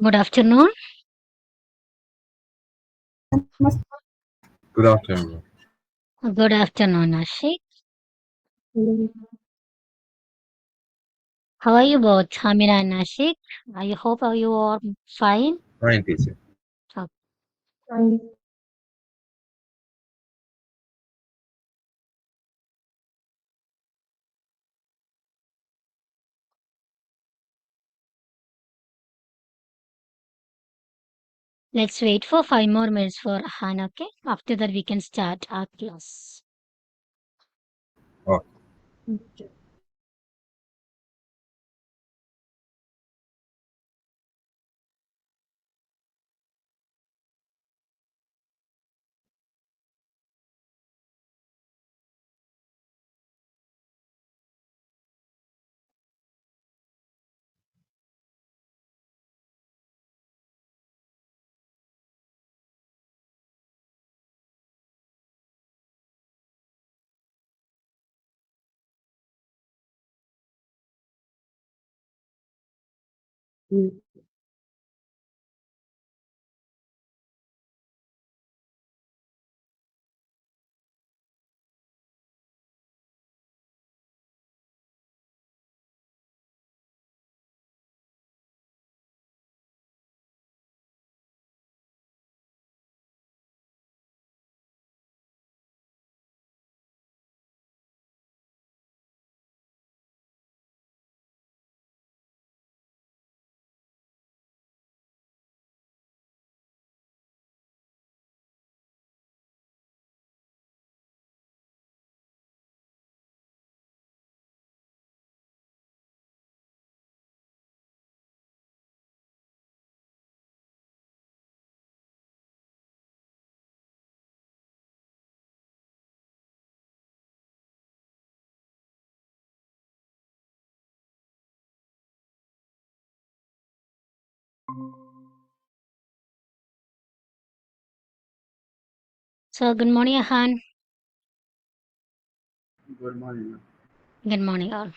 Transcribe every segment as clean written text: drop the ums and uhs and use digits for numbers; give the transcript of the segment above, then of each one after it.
Good afternoon. Good afternoon. Good afternoon, Ashik. How are you both, Hamira and Ashik? I hope you are fine. Fine, teacher. So, let's wait for 5 more minutes for Han, okay? After that, we can start our class. Oh, So, good morning, Han. Good morning. Good morning, all.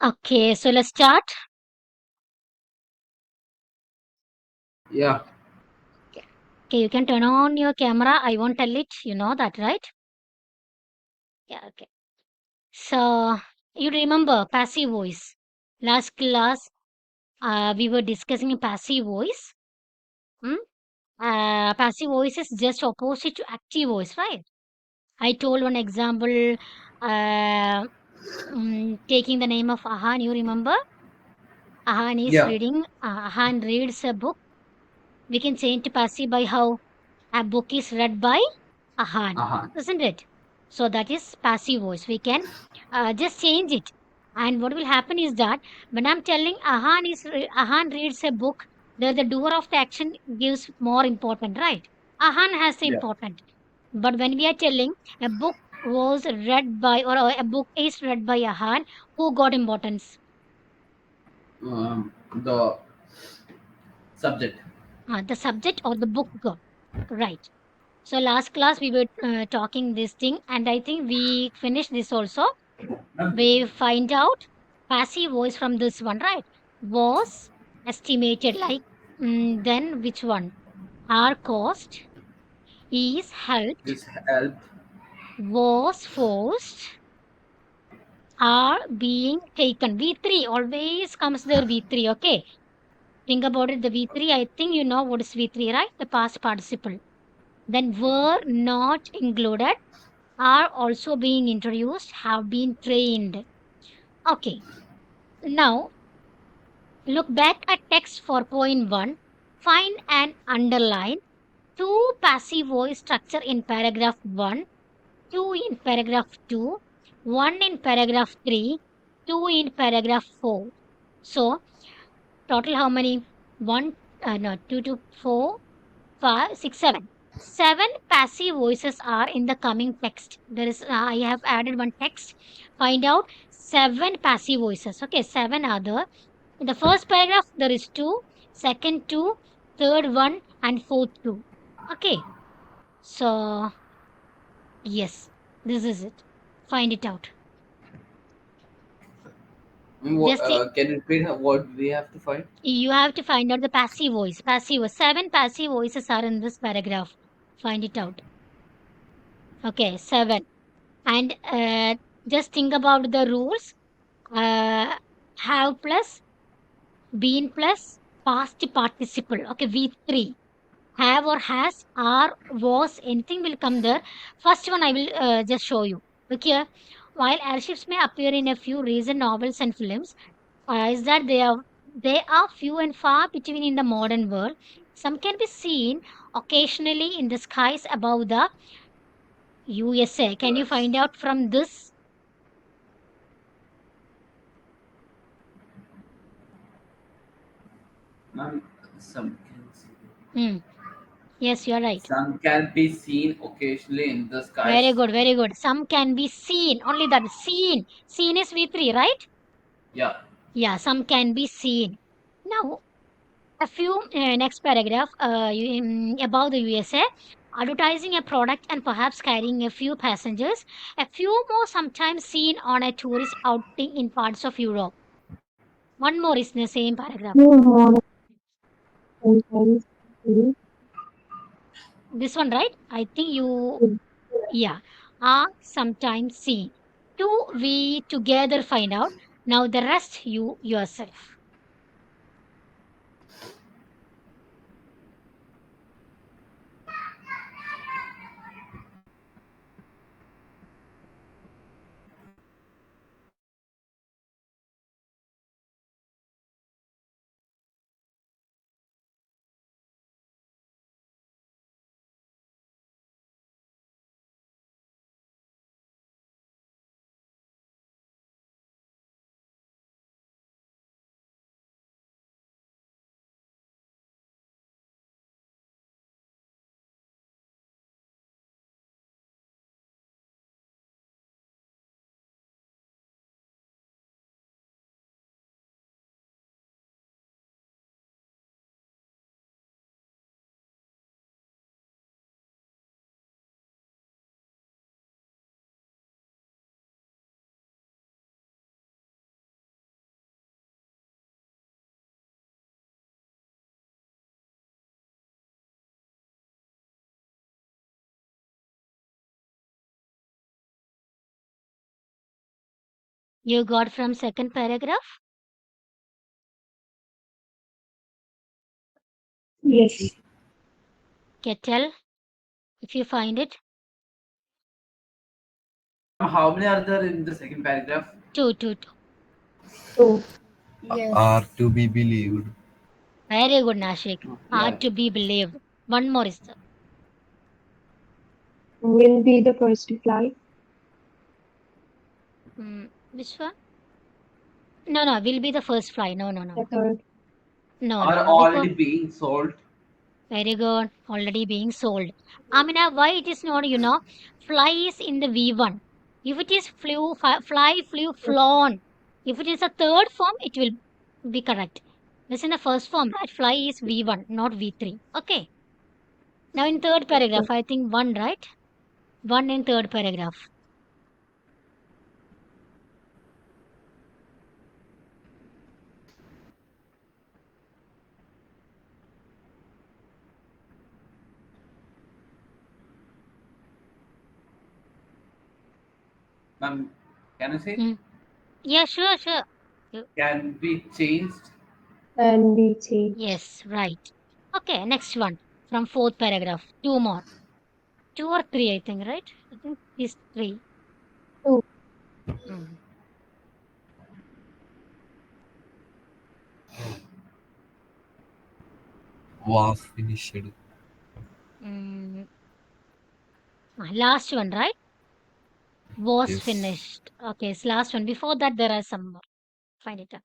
Okay, so let's start. Yeah, Okay, you can turn on your camera. I won't tell it. You know that, right? Yeah, okay. So, you remember passive voice. Last class, we were discussing passive voice. Hmm? Passive voice is just opposite to active voice, right? I told one example, taking the name of Ahan. You remember? Ahan is yeah, reading. Ahan reads a book. We can change to passive by how a book is read by Ahan, uh-huh. isn't it? So that is passive voice. We can just change it. And what will happen is that when I'm telling Ahan reads a book, the doer of the action gives more important, right? Ahan has the Yeah. important. But when we are telling a book was read by or a book is read by Ahan, who got importance? The subject. The subject or the book got. Right. So last class we were talking this thing, and I think we finished this also. We find out passive voice from this one, right? Was estimated like then which one? Are cost, is helped, Is help. was forced, are being taken. V3 always comes there V3, okay? Think about it, the V3, I think you know what is V3, right? The past participle. Then were not included, are also being introduced, have been trained. Okay, now look back at text for point 1. Find and underline two passive voice structure in paragraph 1, two in paragraph 2, one in paragraph 3, two in paragraph 4. So, total how many? One, no, two to four, 5, 6, 7. 7 passive voices are in the coming text. There is, I have added one text. Find out 7 passive voices. Okay, 7 are there. In the first paragraph, there is 2. second 2, third 1, and fourth 2. Okay. So, yes, this is it. Find it out. Just Can you repeat what we have to find? you have to find out the passive voice. Passive voice. 7 passive voices are in this paragraph. Find it out. Okay, 7. And just think about the rules. Have plus, been plus, past participle. Okay, V3. Have or has, are, was, anything will come there. First one I will just show you. Okay. While airships may appear in a few recent novels and films, is that they are few and far between in the modern world. Some can be seen occasionally in the skies above the USA. Can you US. find out from this? Ma'am, some can see. Hmm. Yes, you are right. Sun can be seen occasionally in the Very skies. good, very good. Some can be seen. Only that seen. Seen is V3, right? Yeah. Yeah, some can be seen. Now, a few next paragraph about the USA, advertising a product and perhaps carrying a few passengers. A few more sometimes seen on a tourist outing in parts of Europe. One more is in the same paragraph. No more sometimes see This one, right? I think you, yeah, are sometimes seen. Two, we together find out. Now the rest you yourself. You got from second paragraph? yes. Okay, tell if you find it. How many are there in the second paragraph? Two, two, two. So Yes. are to be believed. Very good, Nashik. Oh, yeah. Hard to be believed. One more is there. Will be the first to fly. Which one? No, no, will be the first fly. No, no, no, The no. third. No, no, Are no. Because already being sold. very good. Already being sold. Amina, why it is not, fly is in the V1. If it is fly, flew, flown. If it is a third form, it will be correct. This in the first form, right? Fly is V1, not V3. Okay. Now in third paragraph, Okay. I think one, right? One in third paragraph. Ma'am, can I say? Hmm. Yeah, sure, sure. You- Can be changed. And be changed. Yes, right. Okay, next one from fourth paragraph. Two more. Two or three, I think, right? I think these three. Two. Mm. Was finished. Mm. Last one, right? Was Yes. finished. Okay, it's last one. Before that, there are some more. Find it out.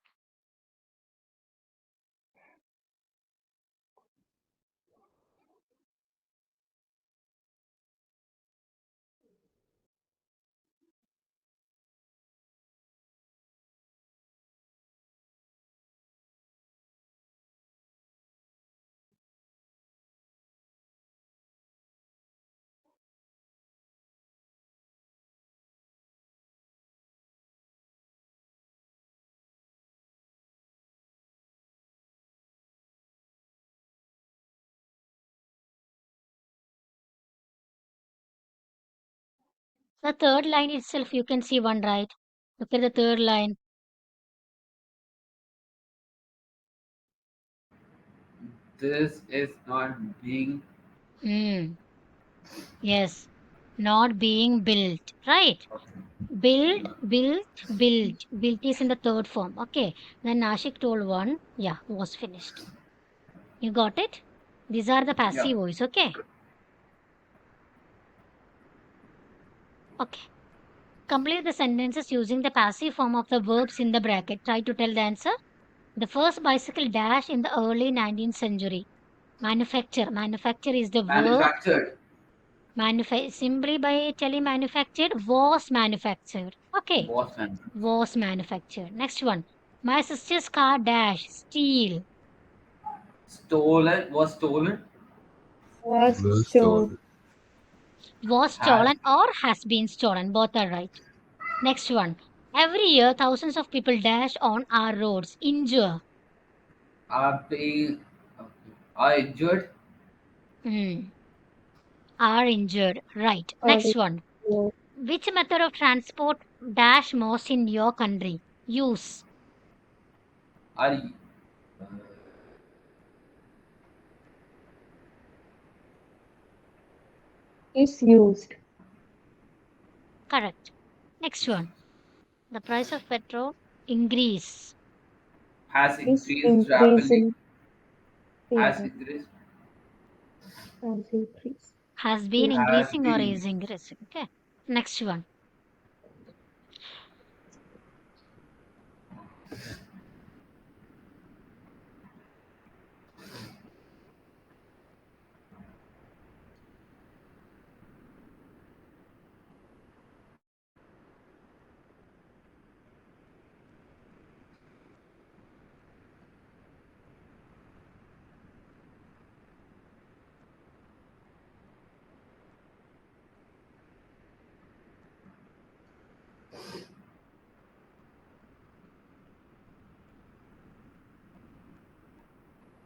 The third line itself, you can see one, right? Look at the third line. This is not being. Hmm. Yes. Not being built, right? Okay. Build, built, built. Built is in the third form. Okay. Then Nashik told one. Yeah, was finished. You got it? These are the Yeah. passive voice. Okay. Okay. Complete the sentences using the passive form of the verbs in the bracket. Try to tell the answer. The first bicycle dash in the early 19th century. Manufacture. Manufacture is the verb. Manufactured. Simply by telling manufactured, was manufactured. Okay. Was manufactured. Was manufactured. Next one. My sister's car dash. Steal. Stolen. Was stolen. Was Was stolen. stolen. Was Has. stolen or has been stolen. Both are right. Next one. Every year, thousands of people dash on our roads. Injure. Are being. Okay. Are injured. Hmm. Are injured. Right. Or Next one. was Which method of transport dash most in your country? Use. Are. is used. Correct. Next one. The price of petrol increase. Has Is increased rapidly. increasing. Has Yeah, increased. has increased. Has been Yeah. Has increasing or been is increased. increasing. Okay. Next one.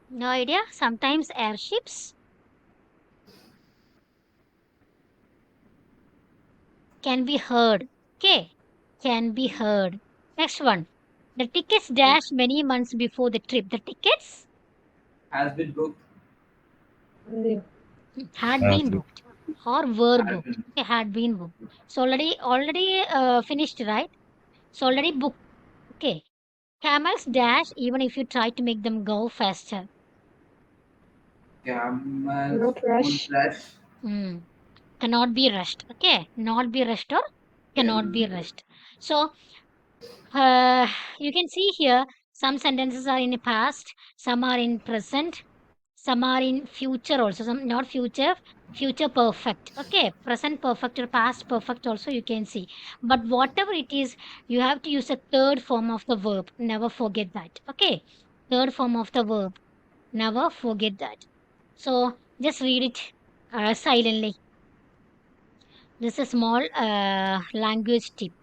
No idea. Sometimes airships can be heard. Okay. Can be heard. Next one. The tickets dash many months before the trip. The tickets Has been booked. Yeah. had Has been been. booked or were Had booked. been. Okay, had been booked. So already finished, right? So already booked. Okay. Camels dash even if you try to make them go faster. Camels Not won't rush. rush. Hmm. Cannot be rushed. Okay. Not be rushed or cannot be Can. rushed. So Uh, you can see here some sentences are in the past, some are in present, some are in future also. Some not future, future perfect. Okay, present perfect or past perfect also you can see. But whatever it is, you have to use a third form of the verb. Never forget that. Okay, third form of the verb. Never forget that. So just read it silently. This is a small language tip.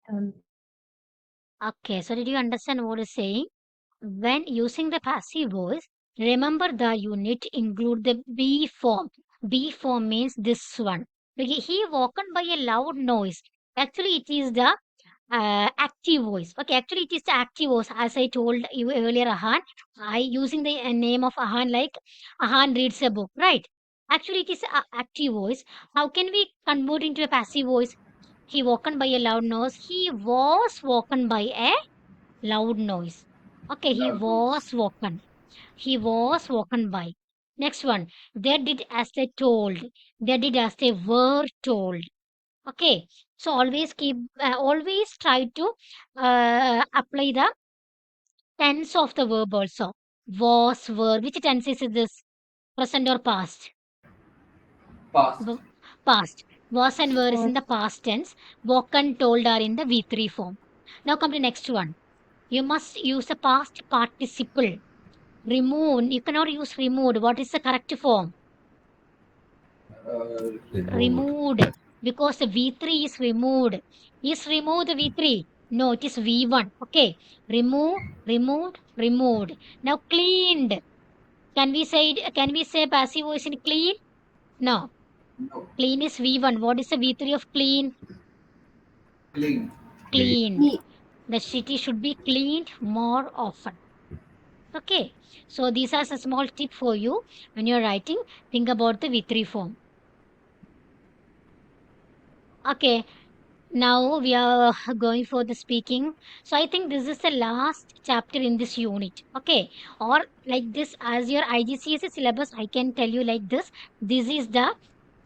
Um, Okay, so did you understand what it's saying? When using the passive voice, remember that you need to include the be form. Be form means this one. Okay, he woken by a loud noise. Actually, it is the active voice. Okay, actually, it is the active voice. As I told you earlier, Ahan, I using the name of Ahan like Ahan reads a book, right? Actually, it is a active voice. How can we convert into a passive voice? He woken by a loud noise. He was woken by a loud noise. Okay, he Loud noise. was woken. He was woken by. Next one. They did as they told. They did as they were told. Okay. So always always try to apply the tense of the verb also. Was, were. Which tense is this? Present or past? Past. W- Past. Was and were is in the Past. past tense. Walk and told are in the V3 form. Now come to next one. You must use the past participle. Removed. You cannot use removed. What is the correct form? Removed. Because the V3 is removed. Is removed the V3? No, it is V1. Okay. Remove, removed, removed. Now cleaned. Can we say passive voice in clean? No. No. Clean is V1. What is the V3 of clean? Clean. Cleaned. The city should be cleaned more often. Okay. So these are a small tip for you when you're writing. Think about the V3 form. Okay. Now we are going for the speaking. So I think this is the last chapter in this unit. Okay. Or like this, as your IGCSE syllabus, I can tell you like this. This is the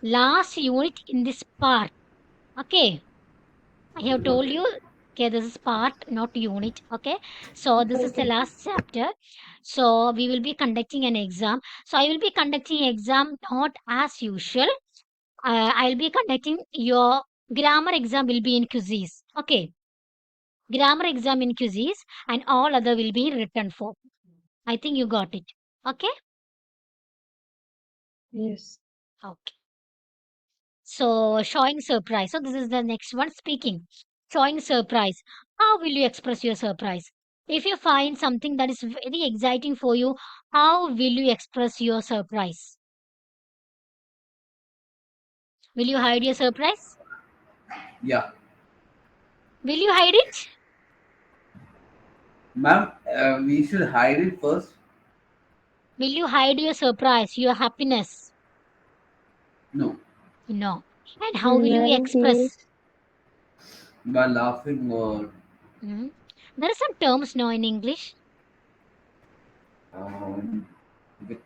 last unit in this part. Okay. I have told you, okay, this is part, not unit. Okay. So this is the Okay. last chapter. So we will be conducting an exam. So I will be conducting exam not as usual. I'll be conducting your grammar exam will be in quizzes. Okay. Grammar exam in quizzes and all other will be in written form. I think you got it. Okay. Yes. Okay. So showing surprise. So this is the next one speaking. Showing surprise. How will you express your surprise? If you find something that is very exciting for you, how will you express your surprise? Will you hide your surprise? Yeah. Will you hide it? Ma'am, we should hide it first. Will you hide your surprise, your happiness? No. No. And how will you I don't feel. express? By laughing or Hmm? There are some terms now in English. um, with,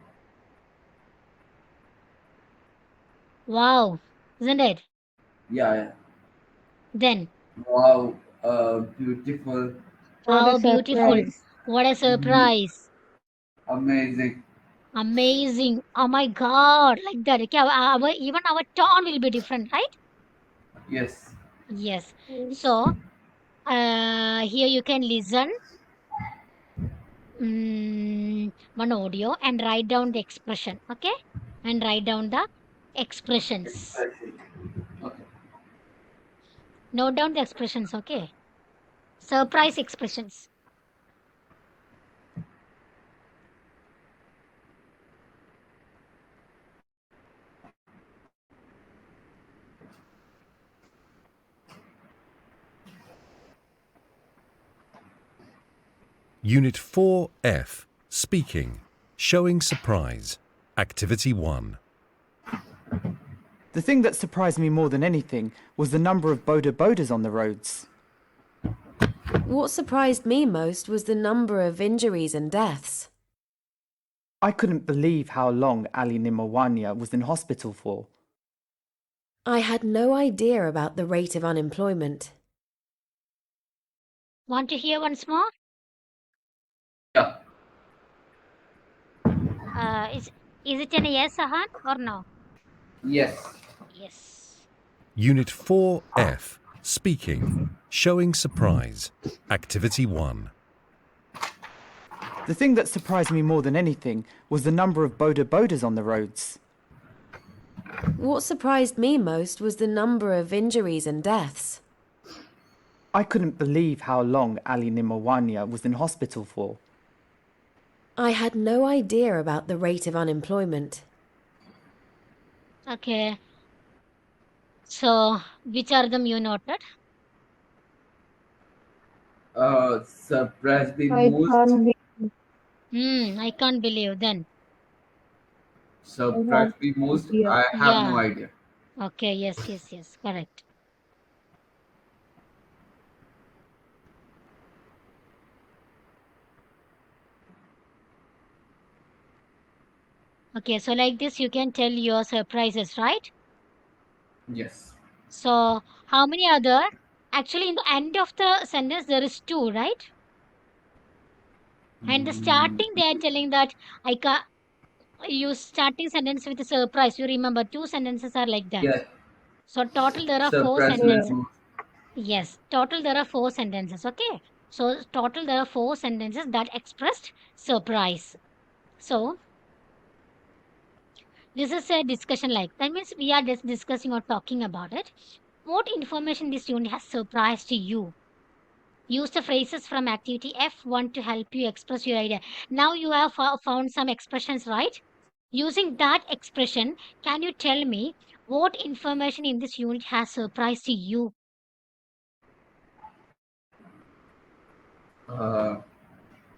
Wow, isn't it? yeah, yeah. Then, Wow. Beautiful. What a how beautiful. surprise. What a Mm, surprise. amazing. Amazing. Oh my God. Like that. Okay, even our tone will be different, right? Yes. Yes. Yes. So, here you can listen one audio and write down the expression. Okay? And write down the expressions. Expression. Okay. Note down the expressions. Okay? Surprise expressions. Unit 4F, Speaking, Showing Surprise, Activity 1. The thing that surprised me more than anything was the number of bodas on the roads. What surprised me most was the number of injuries and deaths. I couldn't believe how long Ali Nimawanya was in hospital for. I had no idea about the rate of unemployment. Want to hear once more? Yeah. Is it an yes, Ahan, or no? Yes. Yes. Unit 4F, Speaking, Showing Surprise, Activity 1. The thing that surprised me more than anything was the number of bodas on the roads. What surprised me most was the number of injuries and deaths. I couldn't believe how long Ali Nimawanya was in hospital for. I had no idea about the rate of unemployment. Okay. So, which are them you noted? Surprised me I most. can't be. I can't believe then. I have Surprised me most. idea. I have no Yeah. idea. Okay. Yes. Correct. Okay. So, like this, you can tell your surprises, right? Yes. So how many other? Actually, in the end of the sentence, there is two, right? And the starting, they are telling that I can use starting sentence with a surprise. You remember, two sentences are like that. Yes. So total there are four Surprise sentences. me. Yes, total there are four sentences. Okay. So total there are four sentences that expressed surprise. So this is a discussion like that means we are just discussing or talking about it. What information this unit has surprised you? Use the phrases from activity F1 to help you express your idea. Now you have found some expressions, right? Using that expression, can you tell me what information in this unit has surprised you?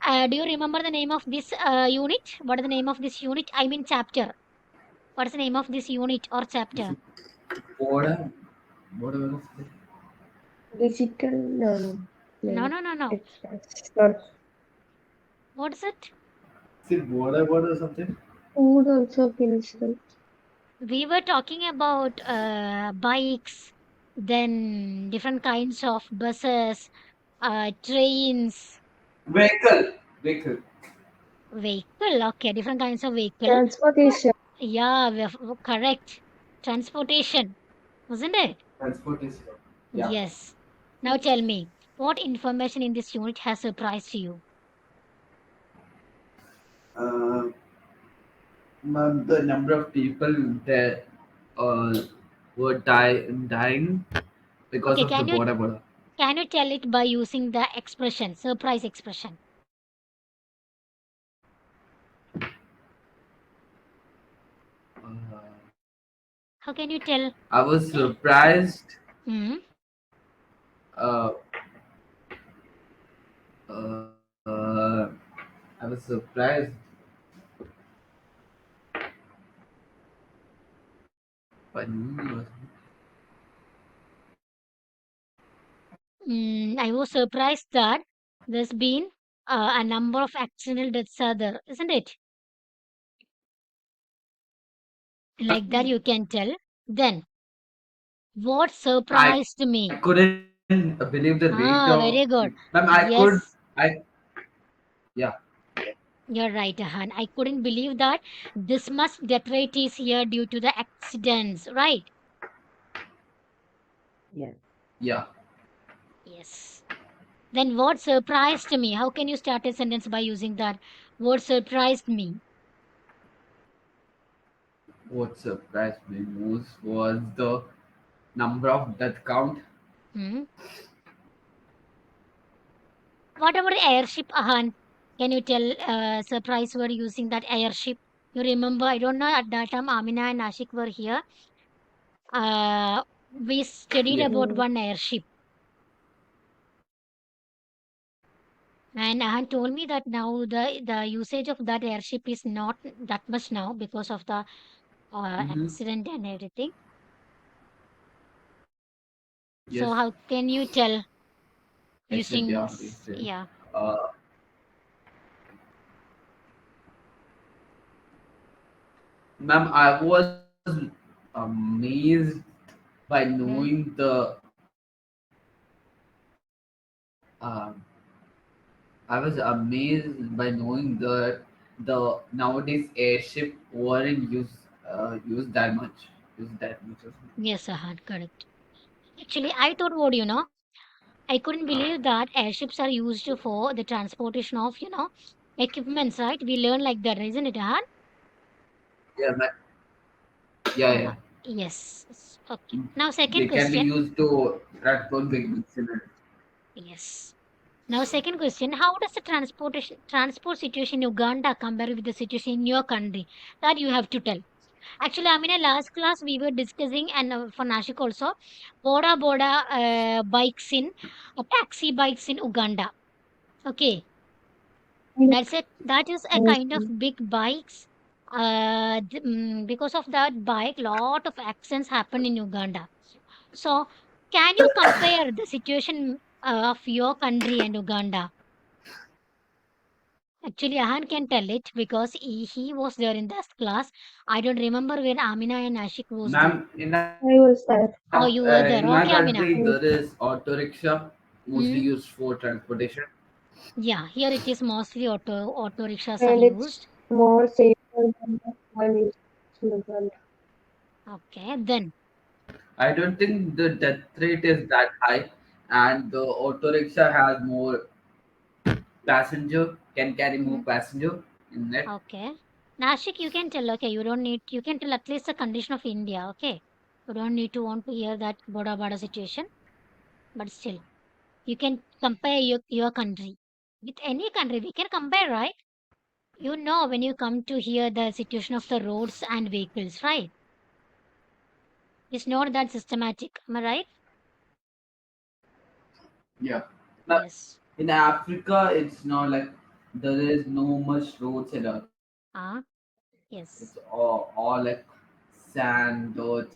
Uh, Do you remember the name of this unit? What is the name of this unit? I mean chapter. What is the name of this unit or chapter? what? What was it? Digital learning. No, Learning. no, no, no. It's not What is it? Is it water or something? food also penicillin. We were talking about bikes, then different kinds of buses, trains, Vehicle. Vehicle. vehicle. Okay, different kinds of vehicle. Transportation. Yeah, correct. Transportation, wasn't it? Transportation. Yeah. Yes. Now tell me, what information in this unit has surprised you? Uh, Ma'am, the number of people that uh, were dying because Okay, of the border. can you tell it by using the expression, surprise expression? Uh, How can you tell? I was surprised. Hmm? Uh, I was surprised by news. I was surprised that there's been a number of accidental deaths are there, isn't it? Like that you can tell. Then, what I surprised me? couldn't believe the rate of. Very good. Ma'am, I could. Yes, I Yeah. you're right, Ahan. I couldn't believe that this much death rate is here due to the accidents, right? Yeah. Yeah. Yes. Then what surprised me? How can you start a sentence by using that? What surprised me? What surprised me most was the number of death count. Hmm? What about the airship, Ahan? Can you tell surprise were using that airship? You remember, I don't know, at that time Amina and Ashik were here. We studied Yeah. about Mm. one airship. And Ahan told me that now the usage of that airship is not that much now because of the Mm-hmm. accident and everything. So Yes. how can you tell Airship. using Yeah. Airship. yeah? Uh, Ma'am, I was amazed by Hmm? knowing um, I was amazed by knowing that the nowadays airship weren't used that much. Used that much. Yes, Ahan, correct. Actually, I thought what I couldn't believe that airships are used for the transportation of equipments, right? We learn like that, isn't it, Ahan? Yeah, yeah, Uh, yeah. yes. Okay. Now, second They can be question. used to transport big instruments. Yes. Now, second question. How does the transport situation in Uganda compare with the situation in your country? That you have to tell. Actually, I mean, in last class we were discussing, and for Nashik also, boda bikes in taxi bikes in Uganda. Okay, that's it. That is a kind of Mostly. big bikes. Because of that bike, lot of accidents happen in Uganda. So, can you compare the situation of your country and Uganda? Actually, Ahan can tell it because he was there in that class. I don't remember when Amina and Ashik was there. Ma'am, I was there. Oh, you were there. in my Okay, Amina. country, there is auto rickshaw, mostly Hmm. used for transportation. Yeah, here it is mostly auto rickshaws are And it's used. more safer than the one in the front. Okay, then. I don't think the death rate is that high, and the auto rickshaw has more passenger, can carry more Hmm. passenger in it. Okay. Nashik, you can tell. Okay, you can tell at least the condition of India. Okay. You don't need to want to hear that Boda Bada situation, but still, you can compare your country with any country. We can compare, right? You know, when you come to hear the situation of the roads and vehicles, right? It's not that systematic. Am I right? Yeah. Now, Yes. in Africa, it's not like there is no much roads at all. Ah, It's yes. all like sand, dirt.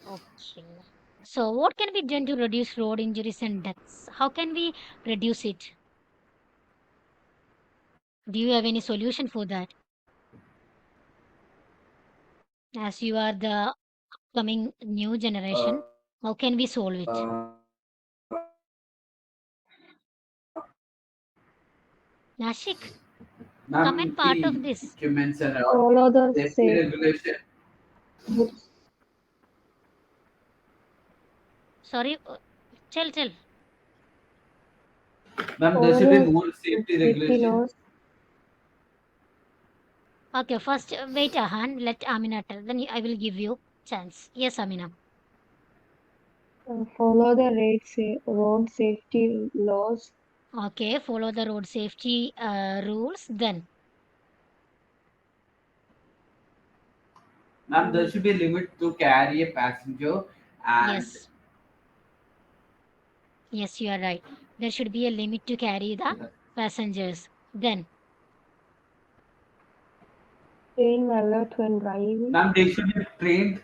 Okay. So, what can be done to reduce road injuries and deaths? How can we reduce it? Do you have any solution for that? As you are the coming new Uh, generation, how can we solve it? Nashik, come and ma'am, part of the this. equipments and all, Follow the safety safe regulation. routes. Sorry, tell. Ma'am, there Follow should be the more food safety safety regulation. laws. Okay, first wait a hand. Let Amina tell. Then I will give you chance. Yes, Amina. Follow the road safety laws. Okay, follow the road safety rules. Then Ma'am, there Mm, should be a limit to carry a passenger and yes, yes, you are right. There should be a limit to carry the passengers. Then, staying alert when driving. ma'am, they should be trained.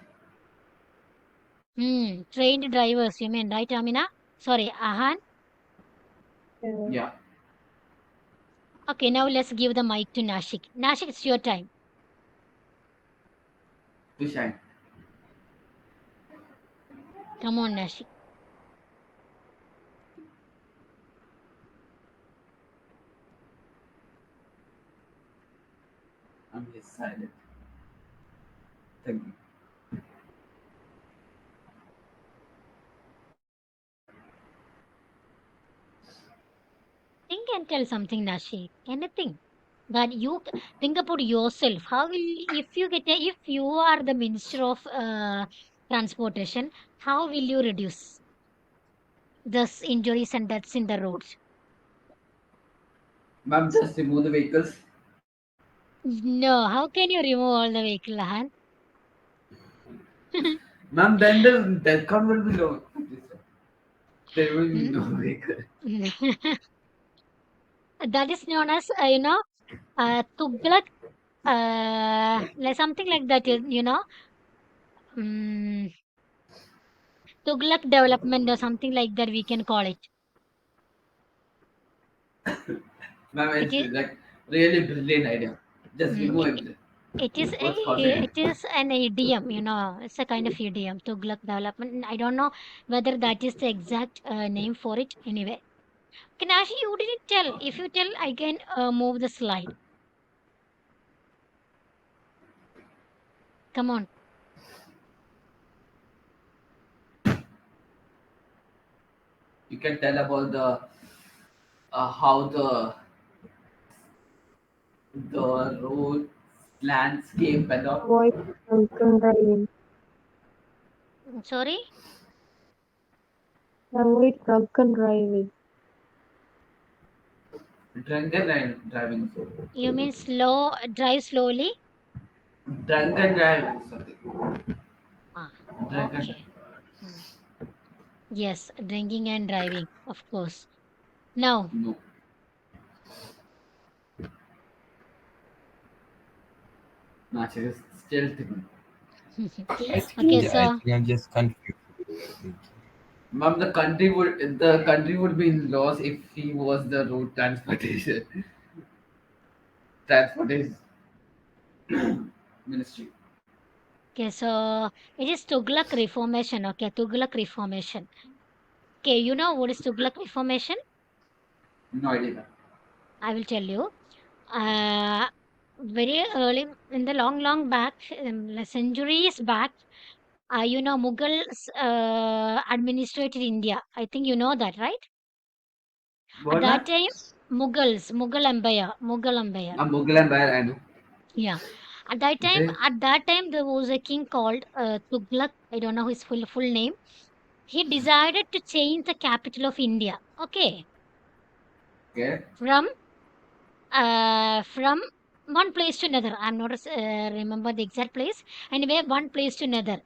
trained drivers. You mean right, Amina? Sorry, Ahan. Uh, Yeah, Okay, now let's give the mic to Nashik. Nashik, it's your time. to shine. Come on, Nashik. I'm just silent. Thank you. Think and tell something, Nashik. Anything that think about yourself. How will if you if you are the minister of transportation, how will you reduce this injuries and deaths in the roads? Ma'am, just remove the vehicles. No, how can you remove all the vehicle, Han? Ma'am, then the count will be low. There will be no vehicle. That is known as Tughlaq, like something like that. Um, Tughlaq development or something like that. We can call it. Ma'am, It it's is. like really brilliant idea. Just Mm, remove it everything. What's causing it it? is an idiom, it's a kind of idiom, Tughlaq development. I don't know whether that is the exact name for it. Anyway, Kanashi, you didn't tell. If you tell, I can move the slide. Come on. You can tell about the how the road landscape and all. avoid drunken driving. Sorry, Avoid drunken driving. Driving. you mean drive slowly? Drunken driving. Sorry. Ah, Drunken. okay. Hmm. Yes, drinking and driving, of course. Now, No. Not just still thinking. I okay, think I so think I'm just confused. Ma'am, the country would be in loss if he was the road transportation ministry. Okay, so it is Tughlaq Reformation. Okay, Tughlaq Reformation. Okay, you know what is Tughlaq Reformation? No idea, ma'am. I will tell you. Uh, very early in the long back, centuries back, Mughals administrated India. I think you know that, right? At What, that ma'am? time, Mughal Empire. Mughal Empire, I know. Yeah. At that time, there was a king called Tughlaq. I don't know his full name. He decided to change the capital of India. Okay, Okay. from from one place to another. I'm not remember the exact place. Anyway, one place to another.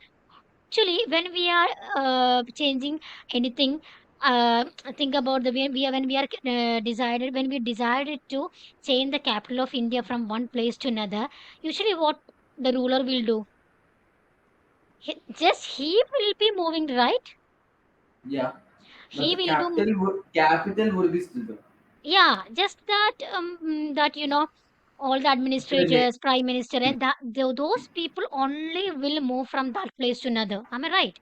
Actually, when we are changing anything, uh, think about the way when we decided to change the capital of India from one place to another. Usually, what the ruler will do, he will be moving, right. Yeah. But He the will do. capital would be still Yeah, just that all the there. administrators, prime minister, and those people only will move from that place to another. Am I right?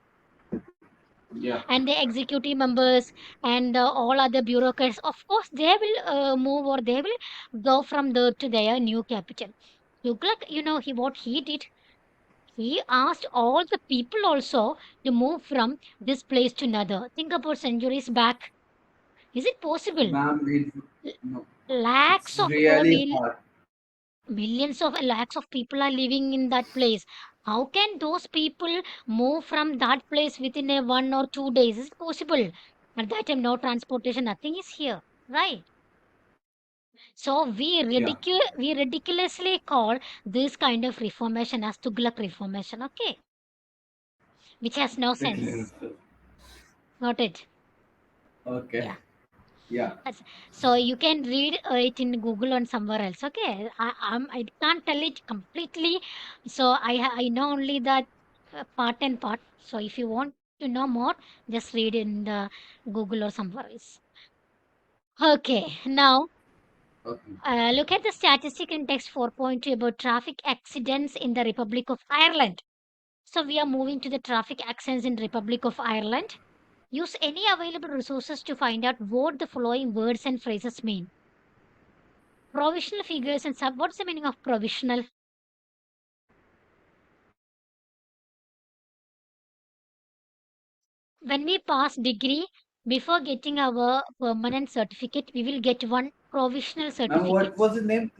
Yeah. And the executive members and all other bureaucrats, of course, they will move, or they will go from there to their new capital. Tughlaq, what he did, he asked all the people also to move from this place to another. Think about centuries back. Is it possible? Ma'am, L- no. Lakhs It's of really hard. millions of lakhs of people are living in that place. How can those people move from that place within a 1 or 2 days? Is it possible? At that time, no transportation, nothing is here, right? So Yeah. we ridiculously call this kind of reformation as Tughlaq reformation, okay, which has no sense. Got it? Okay. Yeah. Yeah. So you can read it in Google or somewhere else. Okay, I can't tell it completely. So I know only that part and part. So if you want to know more, just read in the Google or somewhere else. Okay, now Okay. look at the statistic in text 4.2 about traffic accidents in the Republic of Ireland. So we are moving to the traffic accidents in Republic of Ireland. Use any available resources to find out what the following words and phrases mean. Provisional figures and sub. What's the meaning of provisional? When we pass degree, before getting our permanent certificate, we will get one provisional Ma'am, what certificate. was the name?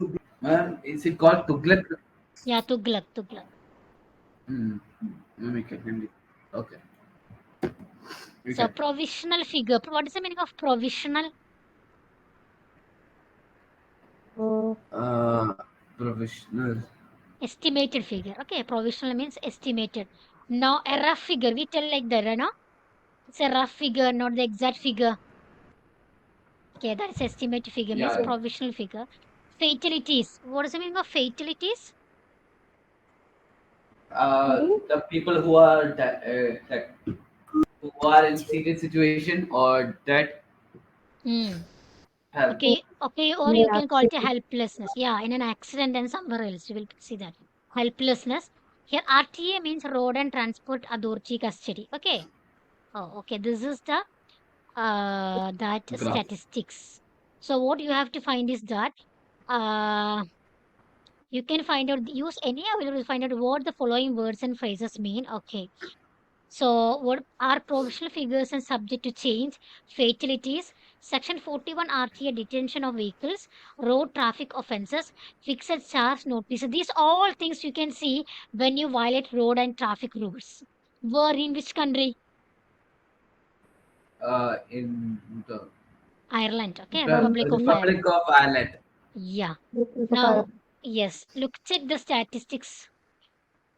Ma'am, is it called Tughlaq? Yeah, Tughlaq, Tughlaq. Hmm. Let me get him. Okay. So Okay. provisional figure. What is the meaning of provisional? Uh, Professional. Estimated figure. Okay, provisional means estimated. Now a rough figure. We tell like that, no? It's a rough figure, not the exact figure. Okay, that's estimated figure means Yeah. provisional figure. Fatalities. What is the meaning of fatalities? Sorry? The people who are who are in serious situation or that Hmm. have. Okay, or you Yeah, can call it a helplessness. Yeah, in an accident and somewhere else, you will see that. Helplessness. Here, RTA means Road and Transport Authority Custody. Okay. Oh, okay. This is the that Graph. statistics. So what you have to find is that uh you can find out use any available to find out what the following words and phrases mean. Okay. So, what are provisional figures and subject to change? Fatalities, Section 41 RTA detention of vehicles, road traffic offences, fixed charge notice. These all things you can see when you violate road and traffic rules. Were in which country? In Ireland. Okay, the Republic of Ireland. Republic of Ireland. Yeah. Republic Now, yes, look, check the statistics.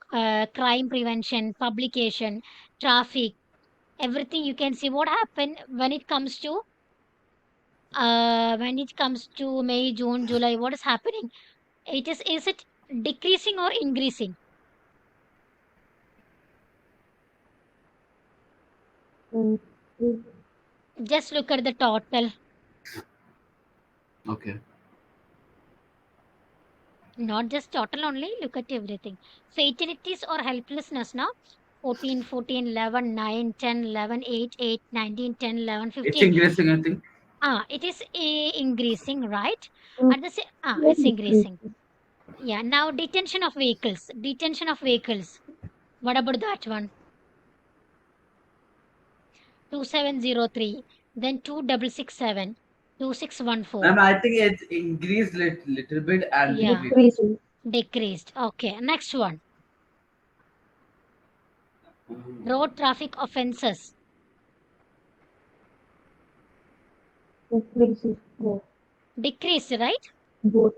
Crime prevention, publication, traffic, everything you can see what happened when it comes to May, June, July, what is happening? Is it decreasing or increasing? of Mm. Just look at the total, Okay. not just total only, look at everything. Fatalities or helplessness now. 14, 14, 11, 9, 10, 11, 8, 8, 19, 10, 11, It's 15. increasing, I think. It is increasing, right? Mm. At the same, Not it's increasing. decreasing. Yeah, now detention of vehicles. Detention of vehicles. What about that one? 2703, then 2667, 2614. Ma'am, I think it's increased little bit and Yeah, decreased. Decreasing. decreased. Okay, next one. Mm. Road traffic offenses. Increasing. Both. Decreased, right? Both.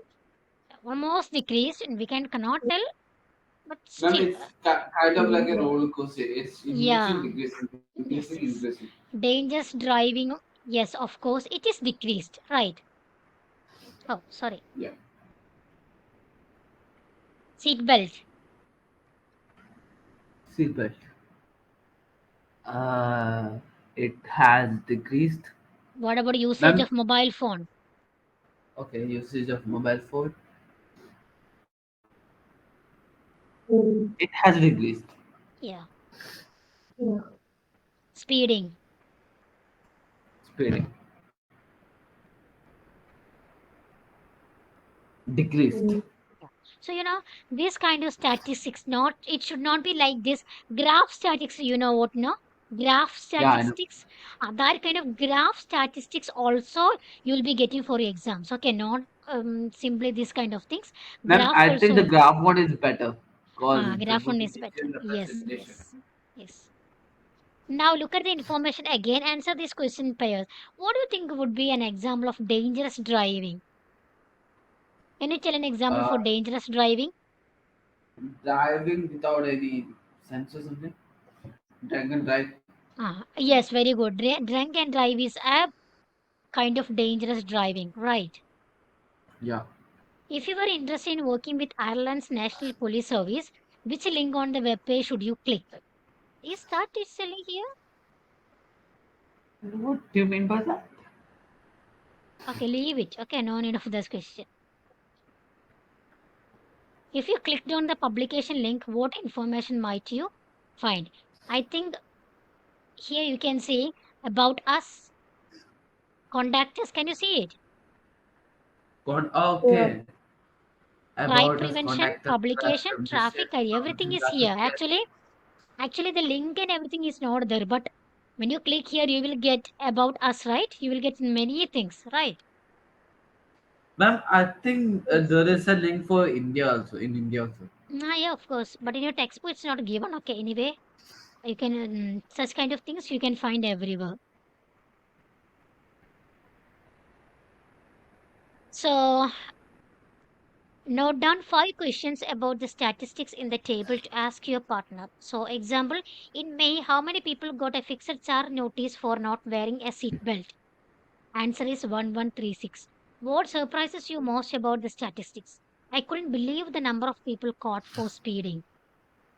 Almost decreased. And we cannot tell, but Ma'am, still. it's kind of like a Yeah. roller coaster. It's increasing, Yeah, decreasing, increasing, yes, yes. increasing. Dangerous driving. Yes, of course, it is decreased, right? Oh, sorry. Yeah. Seat belt. Seatbelt. Uh, it has decreased. What about usage Ma'am, of mobile phone? okay, usage of mobile phone. Mm. It has decreased. Yeah. Yeah. Speeding. Speeding. Decreased. Mm. Yeah. So, this kind of statistics, it should not be like this. Graph statistics, you know what, no? Graph Yeah, I know. statistics, that kind of graph statistics also you'll be getting for your exams. Okay, not simply this kind of things. Ma'am, Graph I think the also, graph one is better because it's a graph good one is indication better. in the Yes, presentation. yes, yes. Now look at the information again. Answer this question pairs. What do you think would be an example of dangerous driving? Can you tell an example Uh, for dangerous driving? Driving without any sense or something. Drink and drive. Yes, very good. Drunk and drive is a kind of dangerous driving, right? Yeah. If you are interested in working with Ireland's National Police Service, which link on the web page should you click? Is that it's telling here? What do you mean by that? Okay, leave it. Okay, no need of this question. If you clicked on the publication link, what information might you find? I think here you can see about us, contact us. Can you see it? Yeah. Okay. Crime About us, prevention, contact us, publication, permission, traffic, everything is traffic. here. Actually, the link and everything is not there. But when you click here, you will get about us, right? You will get many things, right? Ma'am, I think Yes. there is a link for India also. In India also. Yeah, of course. But in your textbook, it's not given. Okay, anyway, you can such kind of things you can find everywhere. So note down 5 questions about the statistics in the table to ask your partner. So, example, in May, how many people got a fixed charge notice for not wearing a seat belt? Answer is 1136. What surprises you most about the statistics? I couldn't believe the number of people caught for speeding.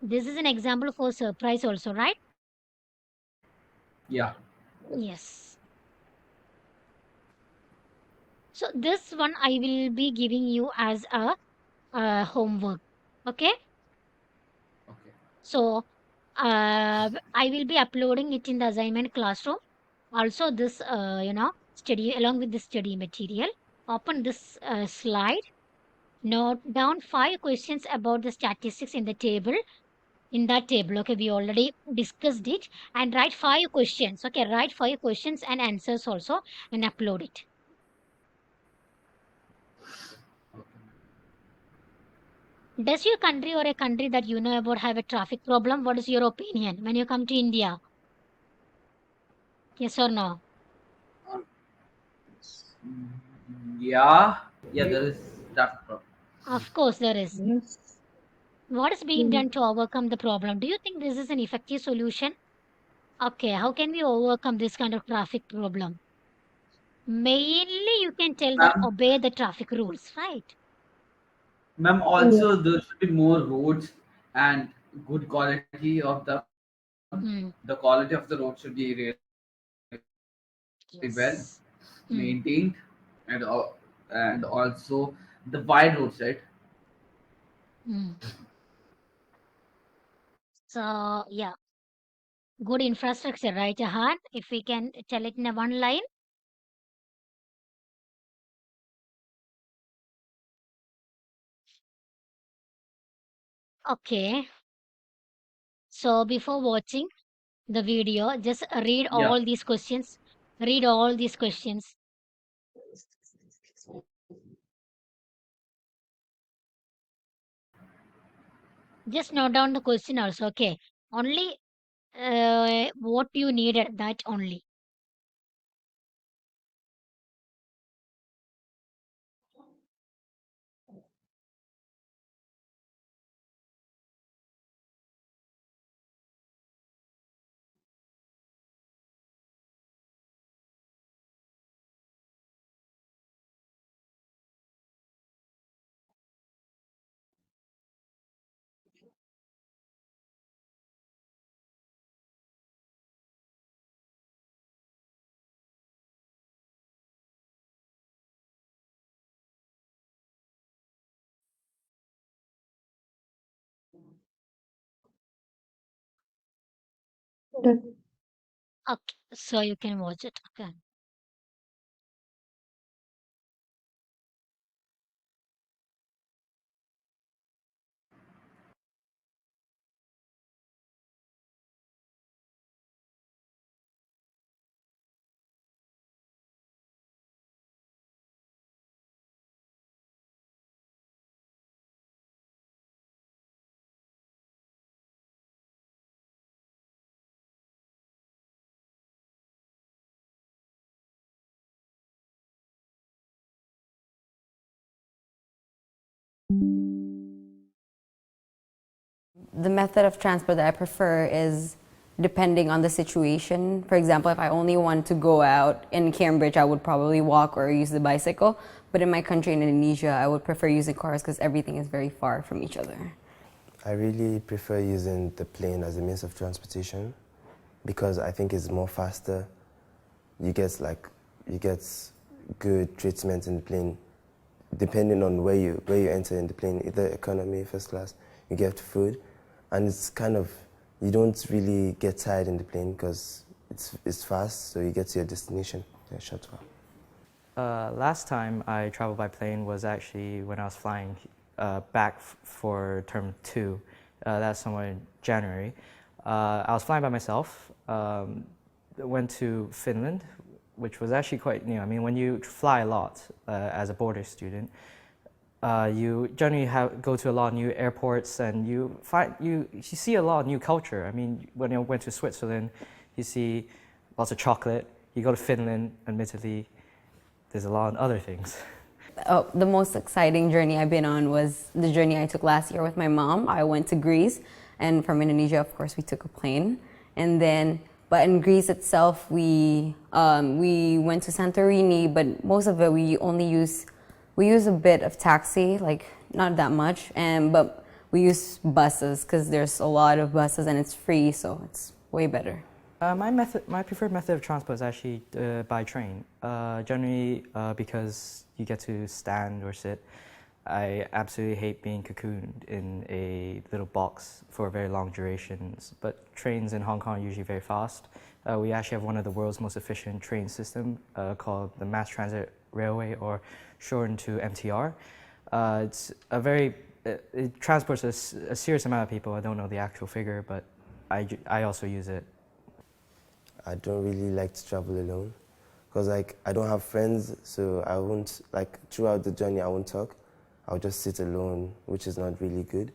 This is an example for surprise also, right? Yeah. Yes. So this one I will be giving you as a homework. Okay. Okay. So I will be uploading it in the assignment classroom. Also, this study along with the study material. Open this slide. Note down 5 questions about the statistics in the table. In that table, okay, we already discussed it. And write 5 questions. Okay, write 5 questions and answers also and upload it. Does your country or a country that you know about have a traffic problem? What is your opinion when you come to India? Yes or no? Yeah. Yeah, there is traffic problem. Of course, there is. Yes. What is being Mm. done to overcome the problem? Do you think this is an effective solution? Okay, how can we overcome this kind of traffic problem? Mainly, you can tell that Ma'am, obey the traffic rules, right? ma'am, Yes. also there should be more roads and good quality of them. The Hmm. quality of the road should be really good. well Yes. Mm. maintained, and and also the wide roads, right? Mm. So yeah, good infrastructure, right, Jahan? If we can tell it in a one line. Okay. So before watching the video, just read Yeah. all these questions. Read all these questions. Just note down the question also. Okay. Only what you needed, that only. Done. Okay. So you can watch it. Okay. The method of transport that I prefer is depending on the situation. For example, if I only want to go out in Cambridge, I would probably walk or use the bicycle. But in my country, in Indonesia, I would prefer using cars because everything is very far from each other. I really prefer using the plane as a means of transportation because I think it's more faster. You get good treatment in the plane depending on where you enter in the plane, either economy, first class, you get food, and it's kind of, you don't really get tired in the plane because it's fast, so you get to your destination in a short while. Last time I traveled by plane was actually when I was flying back for term 2. That's somewhere in January. I was flying by myself. Went to Finland, which was actually quite new. I mean, when you fly a lot as a border student, you generally go to a lot of new airports, and you see a lot of new culture. I mean, when I went to Switzerland, you see lots of chocolate. You go to Finland, admittedly, there's a lot of other things. Oh, the most exciting journey I've been on was the journey I took last year with my mom. I went to Greece, and from Indonesia, of course, we took a plane. And then, but in Greece itself, we went to Santorini, but most of it we use a bit of taxi, like not that much, but we use buses because there's a lot of buses and it's free, so it's way better. My preferred method of transport is actually by train. Generally, because you get to stand or sit. I absolutely hate being cocooned in a little box for very long durations. But trains in Hong Kong are usually very fast. We actually have one of the world's most efficient train system called the Mass Transit Railway, or shortened to MTR. It transports a serious amount of people. I don't know the actual figure, but I also use it. I don't really like to travel alone because I don't have friends, so I won't, throughout the journey I won't talk. I'll just sit alone, which is not really good.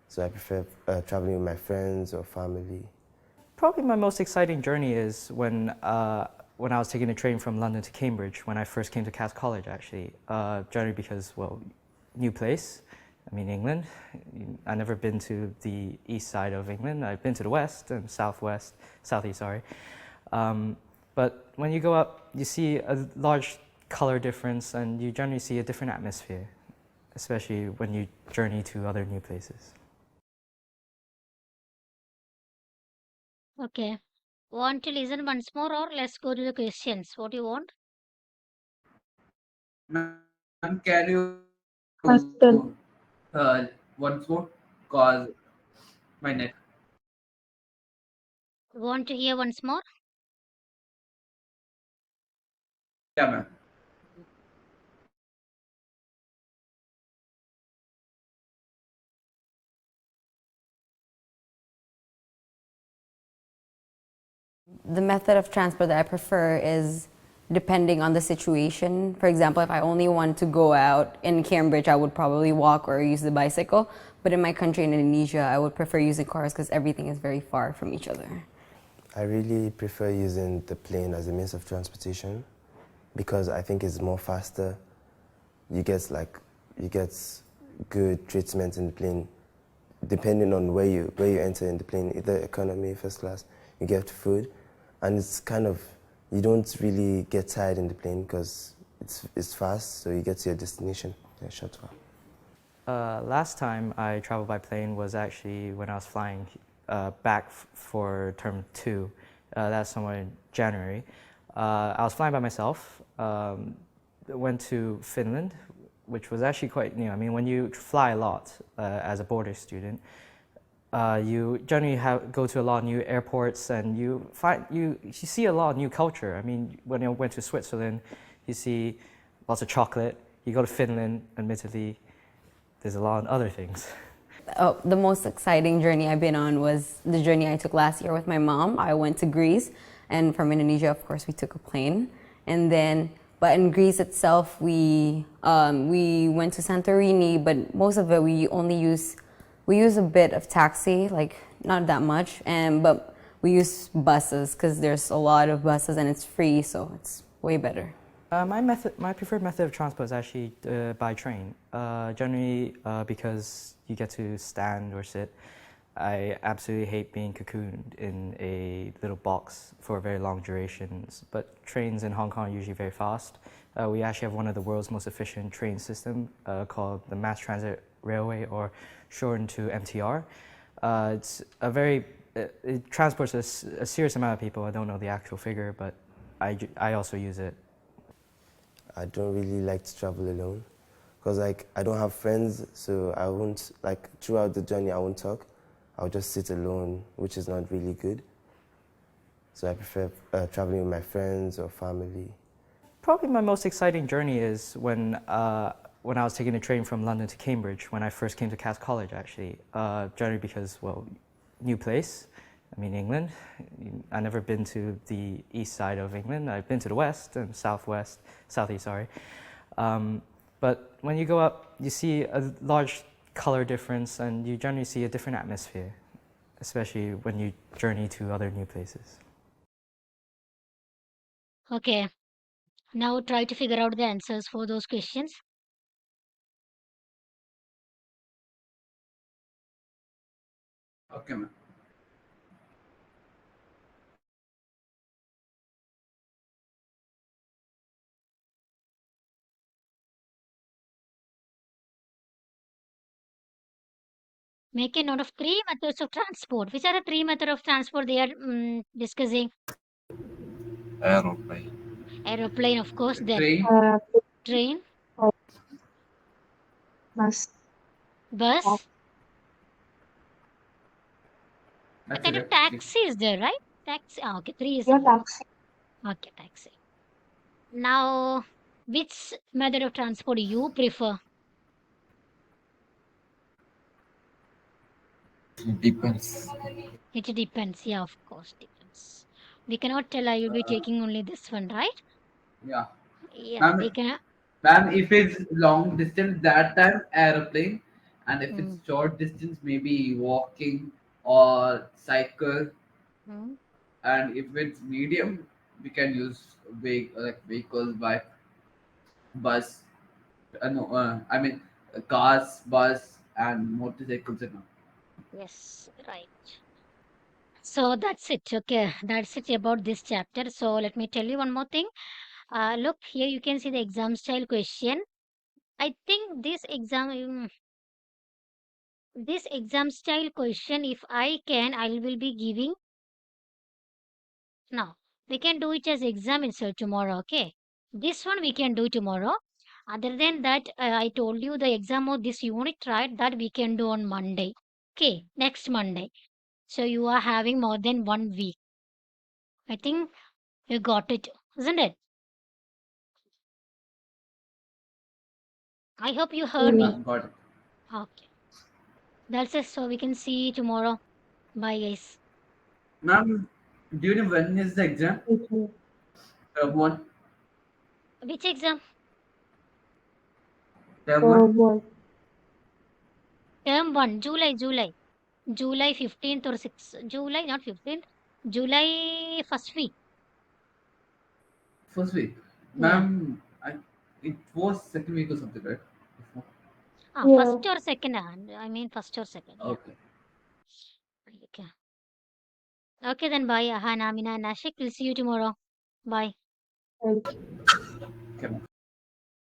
So I prefer traveling with my friends or family. Probably my most exciting journey is when I was taking a train from London to Cambridge when I first came to Cass College, actually. Generally because, well, new place. I mean, England. I've never been to the east side of England. I've been to the west and southeast, sorry. But when you go up, you see a large color difference, and you generally see a different atmosphere, especially when you journey to other new places. Okay. Want to listen once more or let's go to the questions? What do you want? Ma'am, can you Hostel. once more? Cause my net. Want to hear once more? Yeah, ma'am. The method of transport that I prefer is depending on the situation. For example, if I only want to go out in Cambridge, I would probably walk or use the bicycle. But in my country, in Indonesia, I would prefer using cars because everything is very far from each other. I really prefer using the plane as a means of transportation because I think it's more faster. You get good treatment in the plane, depending on where you enter in the plane, either economy, first class. You get food, and it's kind of you don't really get tired in the plane because it's fast, so you get to your destination in a short while. Last time I traveled by plane was actually when I was flying back for term 2. That's somewhere in January. I was flying by myself. Went to Finland, which was actually quite new. I mean, when you fly a lot as a border student, you generally go to a lot of new airports, and you see a lot of new culture. I mean, when I went to Switzerland, you see lots of chocolate. You go to Finland, admittedly, there's a lot of other things. Oh, the most exciting journey I've been on was the journey I took last year with my mom. I went to Greece, and from Indonesia, of course, we took a plane. And then, but in Greece itself, we went to Santorini, but most of it we use a bit of taxi, like not that much, but we use buses because there's a lot of buses and it's free, so it's way better. My preferred method of transport is actually by train. Generally, because you get to stand or sit. I absolutely hate being cocooned in a little box for very long durations. But trains in Hong Kong are usually very fast. We actually have one of the world's most efficient train system called the Mass Transit Railway, or shortened to MTR. It transports a serious amount of people. I don't know the actual figure, but I also use it. I don't really like to travel alone because I don't have friends, so I won't, throughout the journey I won't talk. I'll just sit alone, which is not really good. So I prefer traveling with my friends or family. Probably my most exciting journey is when I was taking a train from London to Cambridge when I first came to Cass College, actually. Generally because, well, new place. I mean, England. I've never been to the east side of England. I've been to the west and southeast, sorry. But when you go up, you see a large color difference, and you generally see a different atmosphere, especially when you journey to other new places. Okay. Now try to figure out the answers for those questions. Okay, ma'am. Make a note of 3 methods of transport. Which are the 3 methods of transport they are discussing? Aeroplane. Aeroplane, of course, then Train. train, Bus. bus. A That's kind it. of taxi is there, right? Taxi. Okay, 3 is Yeah, enough. taxi. Okay, taxi. Now, which method of transport you prefer? Depends. It depends. Yeah, of course, depends. We cannot tell I will be taking only this one, right? Yeah. Yeah, we Ma'am, can. ma'am, if it's long distance, that time aeroplane, and if it's Mm, short distance, maybe walking or cycle, mm. and if it's medium, we can use vehicles by bus. No, I mean cars, bus, and motorcycles and all. Yes, right. So that's it. Okay, that's it about this chapter. So let me tell you one more thing. Look here, you can see the exam style question. I think this exam style question, if I can, I will be giving Now, we can do it as exam itself tomorrow, okay? This one we can do tomorrow. Other than that, I told you the exam of this unit, right? That we can do on Monday. Okay, next Monday. So you are having more than 1 week. I think you got it, isn't it? I hope you heard me. Got it. Okay. That's it. So we can see you tomorrow. Bye, guys. Ma'am, do you know when is the exam? Okay. Term one? Which exam? Term one? One. Term 1, July 15th or 6th. July, not 15th. July first week. First week. Yeah. It was second week or something, right? Before. Yeah. First or second. I mean, first or second. Yeah. Okay. Okay. Okay, then bye. Hana, Amina, and Nashik. We'll see you tomorrow. Bye. Thank you. Okay.